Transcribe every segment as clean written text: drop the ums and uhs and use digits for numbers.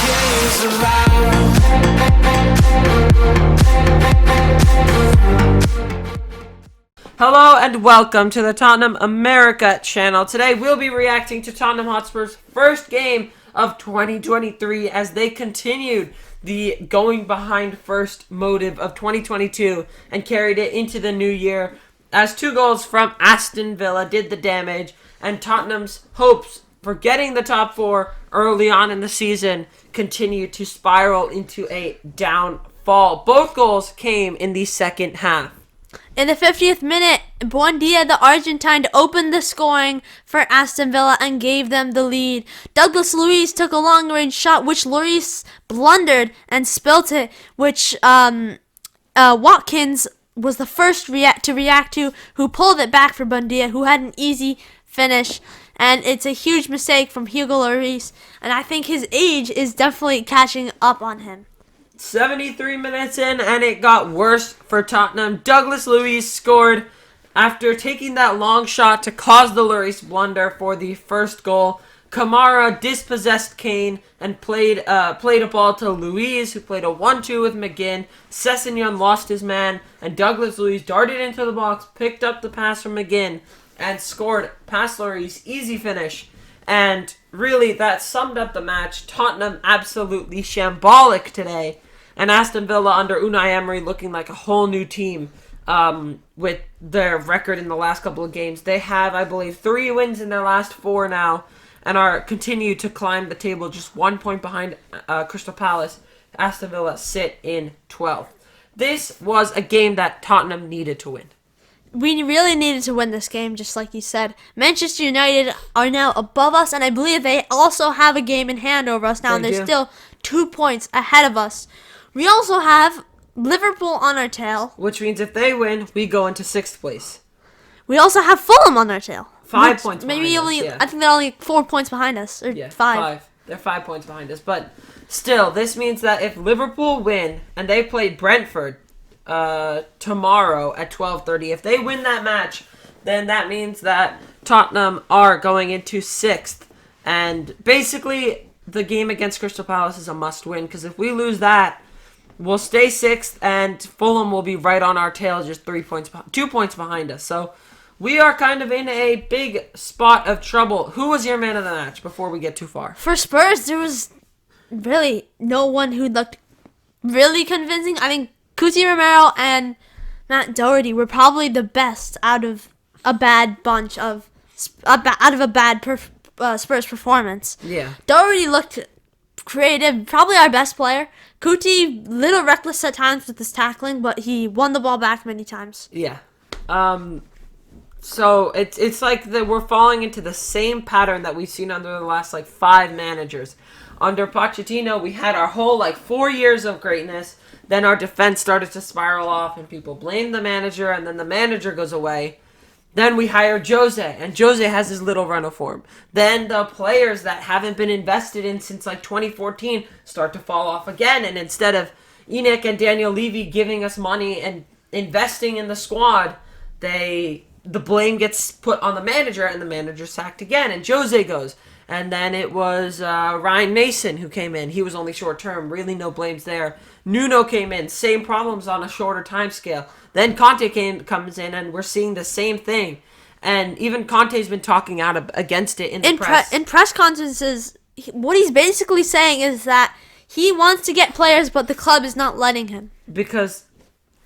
days around. Hello and welcome to the Tottenham America channel. Today we'll be reacting to Tottenham Hotspur's first game of 2023 as they continued the going behind first motive of 2022 and carried it into the new year as 2 goals from Aston Villa did the damage, and Tottenham's hopes for getting the top 4 early on in the season continued to spiral into a downfall. Both goals came in the second half. In the 50th minute, Buendia, the Argentine, opened the scoring for Aston Villa and gave them the lead. Douglas Luiz took a long-range shot, which Lloris blundered and spilt it, which Watkins was the first to react to, who pulled it back for Buendia, who had an easy finish. And it's a huge mistake from Hugo Lloris, and I think his age is definitely catching up on him. 73 minutes in, and it got worse for Tottenham. Douglas Luiz scored after taking that long shot to cause the Lloris blunder for the first goal. Kamara dispossessed Kane and played a ball to Luiz, who played a 1-2 with McGinn. Sessegnon lost his man, and Douglas Luiz darted into the box, picked up the pass from McGinn, and scored past Lloris. Easy finish. And really, that summed up the match. Tottenham absolutely shambolic today. And Aston Villa under Unai Emery looking like a whole new team with their record in the last couple of games. They have, I believe, 3 wins in their last 4 now and are continue to climb the table just 1 point behind Crystal Palace. Aston Villa sit in 12th. This was a game that Tottenham needed to win. We really needed to win this game, just like you said. Manchester United are now above us, and I believe they also have a game in hand over us now, and they're still 2 points ahead of us. We also have Liverpool on our tail. Which means if they win, we go into 6th place. We also have Fulham on our tail. 5 points behind maybe us, only, yeah. I think they're only 4 points behind us, or 5. They're 5 points behind us. But still, this means that if Liverpool win, and they play Brentford tomorrow at 12:30, if they win that match, then that means that Tottenham are going into 6th. And basically, the game against Crystal Palace is a must-win, because if we lose that, we'll stay 6th, and Fulham will be right on our tail, just 2 points behind us. So we are kind of in a big spot of trouble. Who was your man of the match before we get too far? For Spurs, there was really no one who looked really convincing. I think Cuti Romero and Matt Doherty were probably the best out of a bad bunch of Spurs performance. Yeah, Doherty looked creative, probably our best player. Cuti, little reckless at times with his tackling, but he won the ball back many times. Yeah. So it's like that we're falling into the same pattern that we've seen under the last 5 managers. Under Pochettino, we had our whole 4 years of greatness. Then our defense started to spiral off, and people blamed the manager, and then the manager goes away. Then we hire Jose, and Jose has his little run of form. Then the players that haven't been invested in since 2014 start to fall off again, and instead of Enoch and Daniel Levy giving us money and investing in the squad, the blame gets put on the manager, and the manager's sacked again, and Jose goes. And then it was Ryan Mason who came in. He was only short term. Really no blames there. Nuno came in. Same problems on a shorter time scale. Then Conte comes in, and we're seeing the same thing. And even Conte's been talking out against it in the press. In press conferences, what he's basically saying is that he wants to get players, but the club is not letting him. Because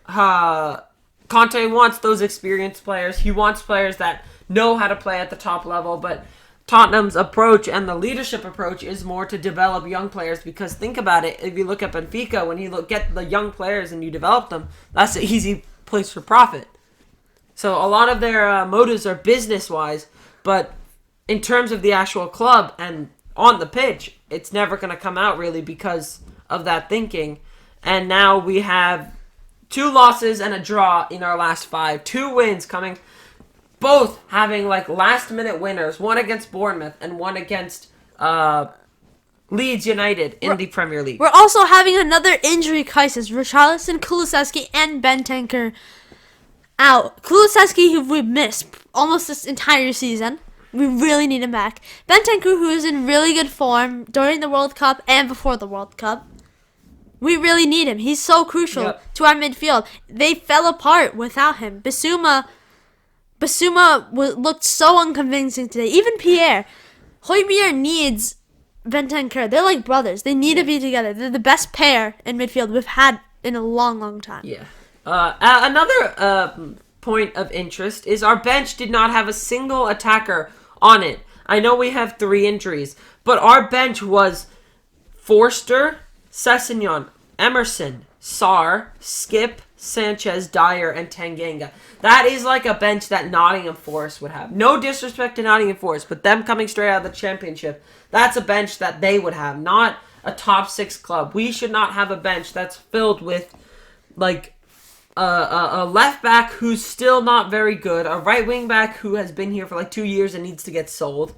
Conte wants those experienced players. He wants players that know how to play at the top level, but Tottenham's approach and the leadership approach is more to develop young players, because think about it, if you look at Benfica, when you get the young players and you develop them, that's an easy place for profit. So a lot of their motives are business-wise, but in terms of the actual club and on the pitch, it's never going to come out really because of that thinking. And now we have 2 losses and a draw in our last 5. 2 wins coming, both having last-minute winners, one against Bournemouth and one against Leeds United in the Premier League. We're also having another injury crisis. Richarlison, Kulusevski, and Bentancur out. Kulusevski, who we've missed almost this entire season. We really need him back. Bentancur, who is in really good form during the World Cup and before the World Cup. We really need him. He's so crucial to our midfield. They fell apart without him. Basuma looked so unconvincing today. Even Pierre. Højbjerg needs Bentancur. They're like brothers. They need to be together. They're the best pair in midfield we've had in a long, long time. Yeah. Another point of interest is our bench did not have a single attacker on it. I know we have 3 injuries, but our bench was Forster, Sessegnon, Emerson, Sarr, Skip, Sanchez, Dyer, and Tanganga. That is like a bench that Nottingham Forest would have. No disrespect to Nottingham Forest, but them coming straight out of the Championship, that's a bench that they would have, not a top 6 club. We should not have a bench that's filled with like a left back who's still not very good, a right wing back who has been here for like 2 years and needs to get sold,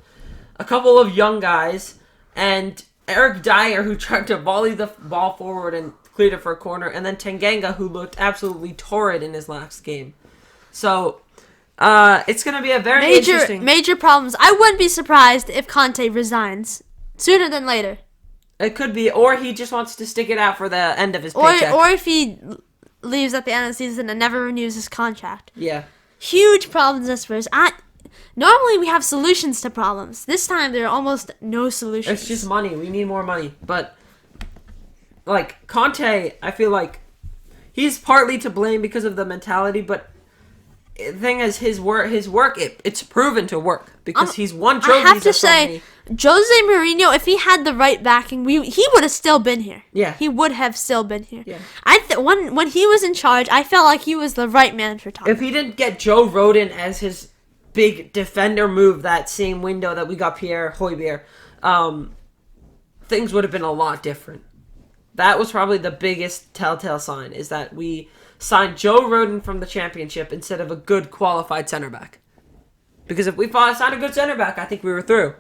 a couple of young guys, and Eric Dyer, who tried to volley the ball forward and cleared it for a corner, and then Tanganga, who looked absolutely torrid in his last game. So, it's going to be a very interesting... Major problems. I wouldn't be surprised if Conte resigns sooner than later. It could be, or he just wants to stick it out for the end of his paycheck. Or if he leaves at the end of the season and never renews his contract. Yeah. Huge problems at Spurs. Normally we have solutions to problems. This time there are almost no solutions. It's just money. We need more money. But, like, Conte, I feel like he's partly to blame because of the mentality, but the thing is, his work, it's proven to work because he's won trophies. I have to say, Jose Mourinho, if he had the right backing, he would have still been here. Yeah, he would have still been here. Yeah, when he was in charge, I felt like he was the right man for Tottenham. If he didn't get Joe Rodon as his big defender move that same window that we got Pierre Højbjerg, things would have been a lot different. That was probably the biggest telltale sign, is that we signed Joe Rodon from the Championship instead of a good qualified center back. Because if we signed a good center back, I think we were through.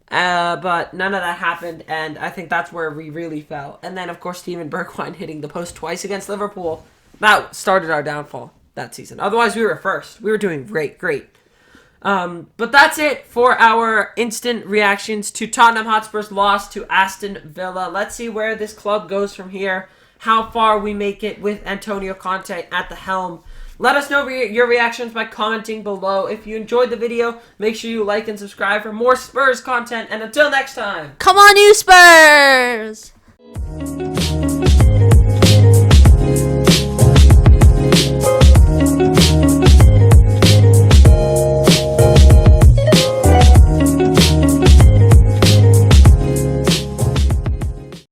But none of that happened, and I think that's where we really fell. And then, of course, Steven Bergwijn hitting the post twice against Liverpool. That started our downfall that season. Otherwise, we were first. We were doing great. But that's it for our instant reactions to Tottenham Hotspur's loss to Aston Villa. Let's see where this club goes from here, how far we make it with Antonio Conte at the helm. Let us know your reactions by commenting below. If you enjoyed the video, make sure you like and subscribe for more Spurs content. And until next time, come on, you Spurs!